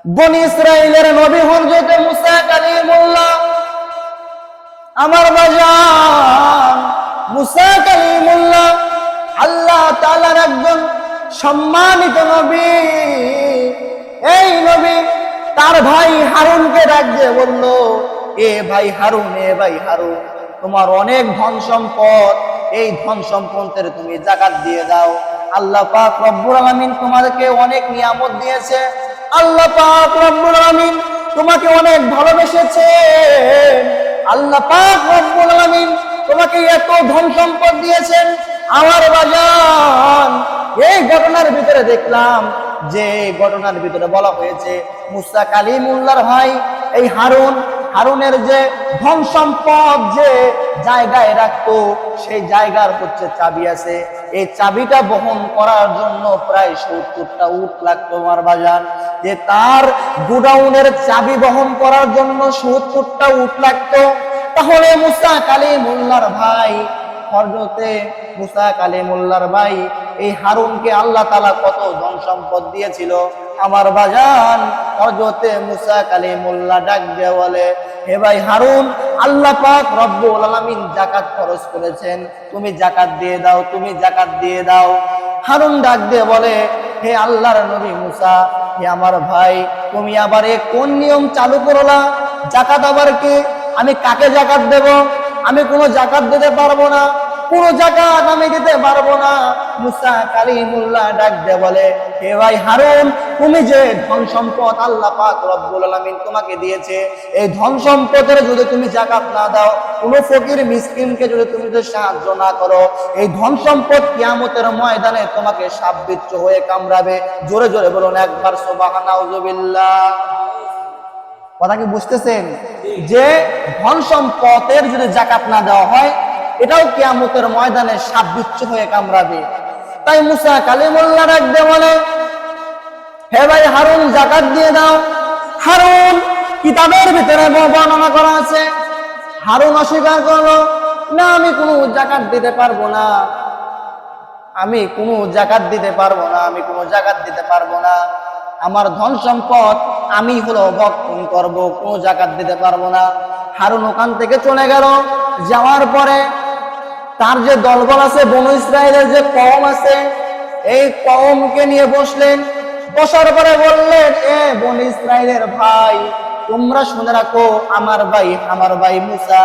বনি ইসরাইলের নবী হযরত মুসা কালিমুল্লাহ। আমার বাজান মুসা কালিমুল্লাহ আল্লাহ তাআলার একজন সম্মানিত নবী। এই নবী তার ভাই হারুনকে ডাক দিয়ে বলল, এ ভাই হারুন, এ ভাই হারুন, তোমার অনেক ধন সম্পদ, এই ধন সম্পদের তুমি যাকাত দিয়ে দাও। আল্লাহ পাক রব্বুল আলামিন তোমাকে অনেক নিয়ামত দিয়েছে, আল্লাহ পাক রব্বুল আলামিন তোমাকে অনেক ভালোবেসেছে, আল্লাহ পাক রব্বুল আলামিন তোমাকে এত ধন সম্পদ দিয়েছেন। আমার বাজান এই ঘটনার ভিতরে দেখলাম যে ঘটনার ভিতরে বলা হয়েছে মুসা কালিমুল্লাহর ভাই এই হারুনের যে ধন সম্পদ যে জায়গায় রাখতো সেই জায়গার হচ্ছে চাবি আছে, এই চাবিটা বহন করার জন্য প্রায় 70টা উট লাগতো। আমার বাজান যে তার গোডাউনের চাবি বহন করার জন্য 70টা উট লাগতো। তাহলে মুসা কালিমুল্লাহর ভাই হযরতে মুসা কালিমুল্লাহর ভাই এই হারুনকে আল্লাহ তাআলা কত ধন সম্পদ দিয়েছিল। আমার বাজান হযরতে মুসা কালিমুল্লাহ ডাক দিয়ে বলে, হে ভাই হারুন, আল্লাহ পাক রব্বুল আলামিন যাকাত ফরজ করেছেন, তুমি যাকাত দিয়ে দাও, তুমি যাকাত দিয়ে দাও। হারুন ডাক দিয়ে বলে, হে আল্লাহর নবী মুসা, হে আমার ভাই, তুমি আবার কোন নিয়ম চালু করলা? যাকাত আবার কি? আমি কাকে যাকাত দেব? আমি কোনো যাকাত দিতে পারবো না, কোনো যাকাত আমি দিতে পারবো না। মুসা কালিমুল্লাহ ডাক দিয়ে বলে, হে ভাই হারুন, তুমি যে ধন সম্পদ আল্লাহ পাক রব্বুল আলামিন তোমাকে দিয়েছে, এই ধন সম্পদের যদি তুমি যাকাত না দাও, কোনো ফকির মিসকিনকে যদি তুমি সাহায্য না করো, এই ধন সম্পদ কিয়ামতের ময়দানে তোমাকে সাপ বিচ্ছু হয়ে কামড়াবে। জোরে জোরে বলুন একবার সুবহানাল্লাহ। কথা কি বুঝতেছেন? যে ধন সম্পদের যদি যাকাত না দেওয়া হয়, এটাও কিয়ামতের ময়দানে সাপ বিচ্ছু হয়ে কামড়াবে। তাই মুসা কালিমুল্লাহ ডাক দিয়ে বলে, হে ভাই হারুন, যাকাত দিয়ে দাও। হারুন, কিতাবের ভিতরে বর্ণনা করা আছে, হারুন অস্বীকার করলো, না আমি কোনো যাকাত দিতে পারবো না, আমি কোনো যাকাত দিতে পারবো না, আমি কোনো যাকাত দিতে পারবো না, আমার ধন সম্পদ আমি হলো ভক্ষণ করব, কোনো যাকাত দিতে পারবো না। হারুন ওখান থেকে চলে গেল। যাওয়ার পরে তার যে দলবল আছে, বনু ইসরাইলের যে কওম আছে, এই কওমকে নিয়ে বসলেন। বসার পরে বললেন, এ বনু ইসরাইলের ভাই, তোমরা শুনে রাখো, আমার ভাই মুসা